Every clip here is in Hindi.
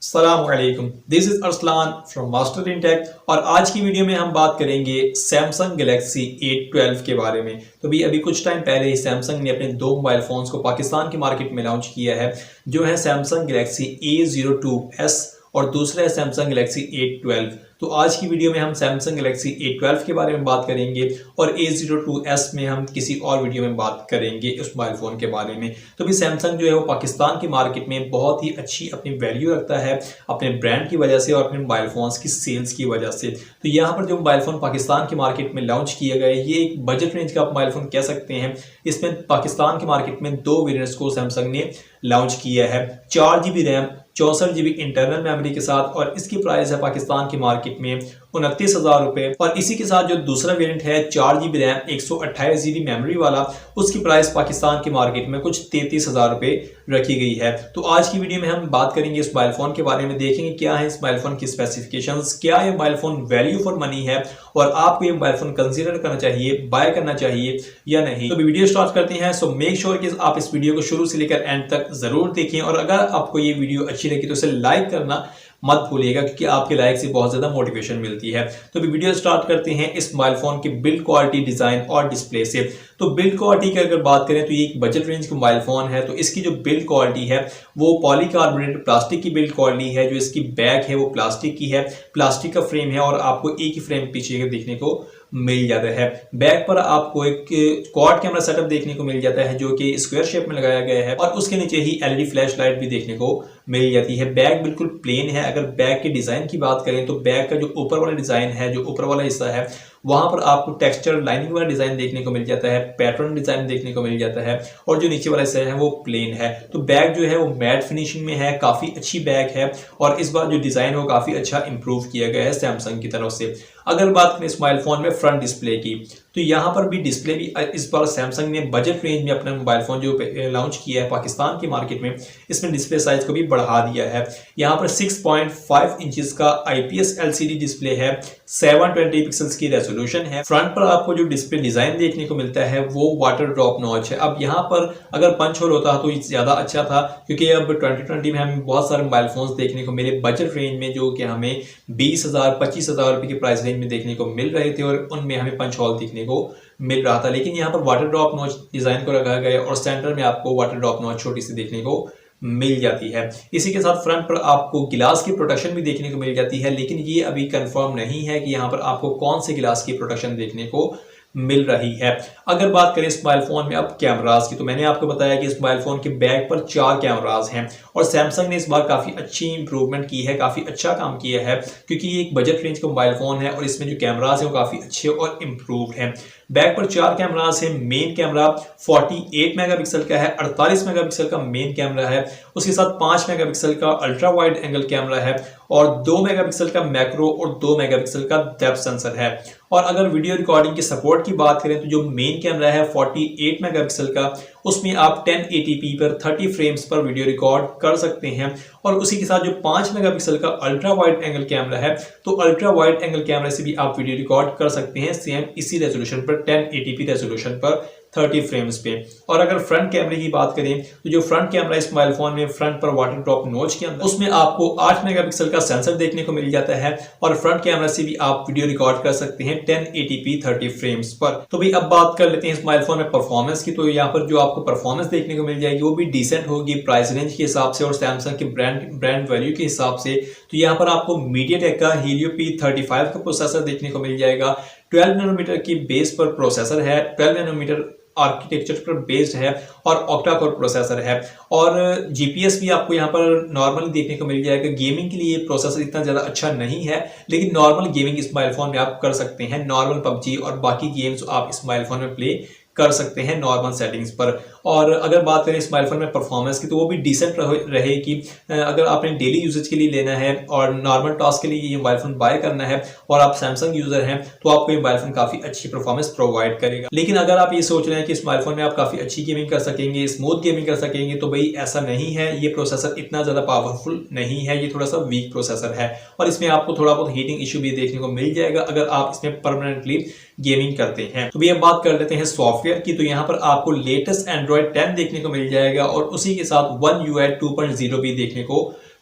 Assalamualaikum, this is Arsalan from Masterintech और आज की वीडियो में हम बात करेंगे सैमसंग गैलेक्सी A12 के बारे में। तो अभी कुछ टाइम पहले ही सैमसंग ने अपने दो मोबाइल फोन्स को पाकिस्तान की मार्केट में लॉन्च किया है, जो है सैमसंग गैलेक्सी A02s और दूसरा है सैमसंग गैलेक्सी A12। तो आज की वीडियो में हम सैमसंग गैलेक्सी A12 के बारे में बात करेंगे और A02s में हम किसी और वीडियो में बात करेंगे उस मोबाइल फ़ोन के बारे में। तो भी सैमसंग जो है वो पाकिस्तान की मार्केट में बहुत ही अच्छी अपनी वैल्यू रखता है अपने ब्रांड की वजह से और अपने मोबाइल फ़ोन्स की सेल्स की वजह से। तो यहाँ पर जो मोबाइल फ़ोन पाकिस्तान की मार्केट में लॉन्च किए गए, ये एक बजट रेंज का मोबाइल फ़ोन कह सकते हैं। इसमें पाकिस्तान की मार्केट में दो वेरिएंट्स को सैमसंग ने लॉन्च किया है, 4GB RAM 64GB internal memory के साथ, और इसकी प्राइस है पाकिस्तान की मार्केट में 29,000 रुपए। और इसी के साथ जो दूसरा वेरिएंट है 4GB रैम 128GB मेमोरी वाला, उसकी प्राइस पाकिस्तान की मार्केट में कुछ 33,000 रुपए रखी गई है। तो आज की वीडियो में हम बात करेंगे इस मोबाइल फोन के बारे में, देखेंगे क्या है इस मोबाइल फोन की स्पेसिफिकेशंस, क्या ये mobile phone value for money है और आपको ये मोबाइल फोन कंसीडर करना चाहिए, बाय करना चाहिए या नहीं। तो वीडियो स्टार्ट करते हैं। सो मेक श्योर कि आप इस वीडियो को शुरू से लेकर एंड तक जरूर देखें और अगर आपको ये वीडियो अच्छी लगी तो इसे लाइक करना मत भूलिएगा, क्योंकि आपके लाइक से बहुत ज्यादा मोटिवेशन मिलती है। तो अभी वीडियो स्टार्ट करते हैं इस मोबाइल फोन की बिल्ड क्वालिटी, डिजाइन और डिस्प्ले से। तो बिल्ड क्वालिटी की अगर बात करें तो ये एक बजट रेंज का मोबाइल फोन है, तो इसकी जो बिल्ड क्वालिटी है वो पॉलीकार्बोनेटेड प्लास्टिक की बिल्ड क्वालिटी है। जो इसकी बैक है वो प्लास्टिक की है, प्लास्टिक का फ्रेम है और आपको एक ही फ्रेम पीछे के देखने को मिल जाता है। बैक पर आपको एक क्वाड कैमरा सेटअप देखने को मिल जाता है जो कि स्क्वायर शेप में लगाया गया है और उसके नीचे ही एलईडी फ्लैश लाइट भी देखने को मिल जाती है। बैक बिल्कुल प्लेन है। अगर बैक के डिजाइन की बात करें तो बैक का जो ऊपर वाला डिजाइन है, जो ऊपर वाला हिस्सा है, वहां पर आपको टेक्सचर लाइनिंग वाला डिजाइन देखने को मिल जाता है, पैटर्न डिजाइन देखने को मिल जाता है और जो नीचे वाला हिस्सा है वो प्लेन है। तो बैक जो है वो मैट फिनिशिंग में है, काफी अच्छी बैक है और इस बार जो डिजाइन है वो काफी अच्छा इंप्रूव किया गया है सैमसंग की तरफ से। अगर बात करें इस मोबाइल फोन में फ्रंट डिस्प्ले की, तो यहाँ पर भी डिस्प्ले भी इस बार सैमसंग ने बजट रेंज में अपना मोबाइल फोन जो लॉन्च किया है पाकिस्तान की मार्केट में, इसमें डिस्प्ले साइज को भी बढ़ा दिया है। यहाँ पर 6.5 इंचेस का IPS LCD डिस्प्ले है, 720 पिक्सल्स की रेजोल्यूशन है। फ्रंट पर आपको जो डिस्प्ले डिजाइन देखने को मिलता है वो वाटर ड्रॉप नॉच है। अब यहाँ पर अगर पंच होल होता तो ज्यादा अच्छा था, क्योंकि अब 2020 में हमें बहुत सारे मोबाइल फोन्स देखने को मिले बजट रेंज में जो कि हमें 20,000 25,000 रुपए की प्राइस रेंज में देखने को मिल रहे थे और उनमें हमें पंच होल देखने को मिल रहा था। लेकिन यहाँ पर वाटर ड्रॉप नॉच डिजाइन को रखा गया और सेंटर में आपको वाटर ड्रॉप नॉच छोटी सी देखने को मिल जाती है। इसी के साथ फ्रंट पर आपको गिलास की प्रोटेक्शन भी देखने को मिल जाती है, लेकिन ये अभी कंफर्म नहीं है कि यहाँ पर आपको कौन से गिलास की प्रोटेक्शन देखने को मिल रही है। अगर बात करें इस मोबाइल फोन में अब कैमरास की, तो मैंने आपको बताया कि इस मोबाइल फोन के बैक पर 4 कैमरास हैं और सैमसंग ने इस बार काफी अच्छी इंप्रूवमेंट की है, काफी अच्छा काम किया है, क्योंकि ये एक बजट रेंज का मोबाइल फोन है और इसमें जो कैमरास है वो काफी अच्छे और इंप्रूव्ड हैं। बैक पर 4 कैमरास है। मेन कैमरा 48 मेगापिक्सल का है, 48 मेगापिक्सल का मेन कैमरा है, उसके साथ 5 मेगापिक्सल का अल्ट्रा वाइड एंगल कैमरा है और 2 मेगापिक्सल का मैक्रो और 2 मेगापिक्सल का डेप्थ सेंसर है। और अगर वीडियो रिकॉर्डिंग की सपोर्ट की बात करें तो जो मेन कैमरा है 48 मेगापिक्सल का, उसमें आप 1080p पर 30 फ्रेम्स पर वीडियो रिकॉर्ड कर सकते हैं। और उसी के साथ जो 5 मेगापिक्सल का अल्ट्रा वाइड एंगल कैमरा है, तो अल्ट्रा वाइड एंगल कैमरा से भी आप वीडियो रिकॉर्ड कर सकते हैं सेम इसी रेजोल्यूशन पर, 1080p रेजोल्यूशन पर 30 फ्रेम्स पे। और अगर फ्रंट कैमरे की बात करें तो जो फ्रंट कैमरा इस मोबाइल फोन में फ्रंट पर वाटर ड्रॉप नोच के अंदर, उसमें आपको 8 मेगापिक्सल का सेंसर देखने को मिल जाता है और फ्रंट कैमरा से भी आप वीडियो रिकॉर्ड कर सकते हैं 1080p 30 फ्रेम्स पर। तो भी अब बात कर लेते हैं इस मोबाइल फोन में परफॉर्मेंस की। तो यहाँ पर जो आपको परफॉर्मेंस देखने को मिल जाएगी वो भी डिसेंट होगी प्राइस रेंज के हिसाब से और सैमसंग के ब्रांड वैल्यू के हिसाब से। तो यहाँ पर आपको मीडिया-टेक का Helio P35 का प्रोसेसर देखने को मिल जाएगा। 12 नैनोमीटर की बेस पर प्रोसेसर है, 12 नैनोमीटर आर्किटेक्चर पर बेस्ड है और ऑक्टा-कोर प्रोसेसर है और जीपीएस भी आपको यहाँ पर नॉर्मली देखने को मिल जाएगा। गेमिंग के लिए प्रोसेसर इतना ज़्यादा अच्छा नहीं है, लेकिन नॉर्मल गेमिंग इस मोबाइल फोन में आप कर सकते हैं। नॉर्मल पबजी और बाकी गेम्स आप इस मोबाइल फोन में प्ले कर सकते हैं नॉर्मल सेटिंग्स पर। और अगर बात करें इस मोबाइल फोन में परफॉर्मेंस की, तो वो भी डिसेंट रहेगी। अगर आपने डेली यूजेज के लिए लेना है और नॉर्मल टास्क के लिए ये मोबाइल फोन बाय करना है और आप सैमसंग यूजर हैं, तो आपको ये मोबाइल फोन काफी अच्छी परफॉर्मेंस प्रोवाइड करेगा। लेकिन अगर आप ये सोच रहे हैं कि इस मोबाइल फोन में आप काफी अच्छी गेमिंग कर सकेंगे, स्मूथ गेमिंग कर सकेंगे, तो भाई ऐसा नहीं है। ये प्रोसेसर इतना ज्यादा पावरफुल नहीं है, ये थोड़ा सा वीक प्रोसेसर है और इसमें आपको थोड़ा बहुत हीटिंग इश्यू भी देखने को मिल जाएगा अगर आप इसमें परमानेंटली गेमिंग करते हैं। तो भी अब बात कर लेते हैं सॉफ्टवेयर की। तो यहाँ पर आपको लेटेस्ट एंड्रॉइड 10 देखने को मिल जाएगा और उसी के साथ One UI 2.0 भी देखने को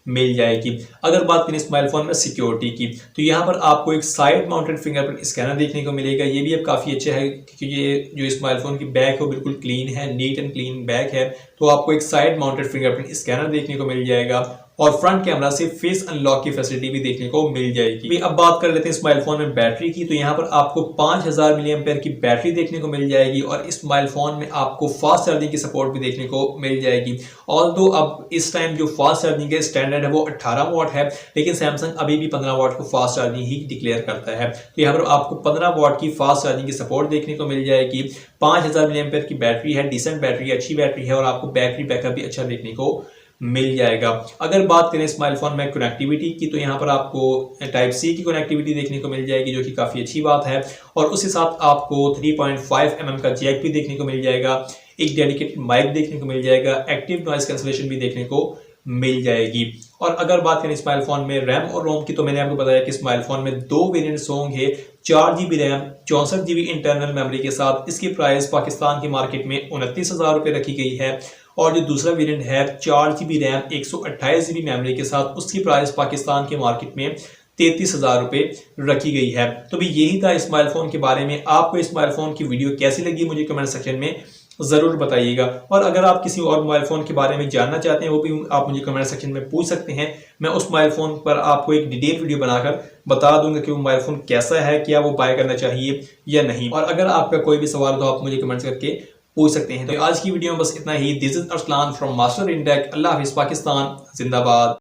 मिल जाएगी। अगर बात करें इस मोबाइल फ़ोन में सिक्योरिटी की, तो यहाँ पर आपको एक साइड माउंटेड फिंगरप्रिंट स्कैनर देखने को मिलेगा। ये भी अब काफ़ी अच्छा है क्योंकि ये जो इस मोबाइल फ़ोन की बैक है वो बिल्कुल क्लीन है, नीट एंड क्लीन बैक है। तो आपको एक साइड माउंटेड फिंगरप्रिंट स्कैनर देखने को मिल जाएगा और फ्रंट कैमरा से फेस अनलॉक की फैसिलिटी भी देखने को मिल जाएगी। अब बात कर लेते हैं इस मोबाइल फोन में बैटरी की, तो यहाँ पर आपको 5000 मिली एम्पेयर की बैटरी देखने को मिल जाएगी और इस मोबाइल फोन में आपको फास्ट चार्जिंग की सपोर्ट भी देखने को मिल जाएगी। ऑल्दो अब इस टाइम जो फास्ट चार्जिंग का स्टैंडर्ड है वो 18 वाट है, लेकिन सैमसंग अभी भी 15 वाट को फास्ट चार्जिंग ही डिक्लेयर करता है। तो यहाँ पर आपको 15 वाट की फास्ट चार्जिंग की सपोर्ट देखने को मिल जाएगी। 5000 मिली एम्पेयर की बैटरी है, डिसेंट बैटरी, अच्छी बैटरी है और आपको बैटरी बैकअप भी अच्छा देखने को मिल जाएगा। अगर बात करें इस मोबाइल फोन में कनेक्टिविटी की, तो यहाँ पर आपको टाइप सी की कनेक्टिविटी देखने को मिल जाएगी जो कि काफ़ी अच्छी बात है और उसके साथ आपको 3.5 mm का जैक भी देखने को मिल जाएगा, एक डेडिकेटेड माइक देखने को मिल जाएगा, एक्टिव नॉइस कैंसलेशन भी देखने को मिल जाएगी। और अगर बात करें इस मोबाइल फोन में रैम और रोम की, तो मैंने आपको बताया कि इस मोबाइल फोन में 2 वेरिएंट्स होंगे, 4 GB RAM 64 GB internal memory के साथ। इसकी प्राइस पाकिस्तान की मार्केट में 29,000 रुपये रखी गई है और जो दूसरा वेरिएंट है 4 GB रैम 128 GB मेमोरी के साथ, उसकी प्राइस पाकिस्तान के मार्केट में 33,000 रुपये रखी गई है। तो भी यही था इस मोबाइल फोन के बारे में। आपको इस मोबाइल फोन की वीडियो कैसी लगी मुझे कमेंट सेक्शन में ज़रूर बताइएगा और अगर आप किसी और मोबाइल फ़ोन के बारे में जानना चाहते हैं वो भी आप मुझे कमेंट सेक्शन में पूछ सकते हैं। मैं उस मोबाइल फ़ोन पर आपको एक डिटेल वीडियो बनाकर बता दूंगा कि वो मोबाइल फ़ोन कैसा है, क्या वो बाय करना चाहिए या नहीं। और अगर आपका कोई भी सवाल तो आप मुझे कमेंट्स करके पूछ सकते हैं। तो आज की वीडियो में बस इतना ही। This is Aslan from Master Intech. अल्लाह हाफिज़, पाकिस्तान जिंदाबाद।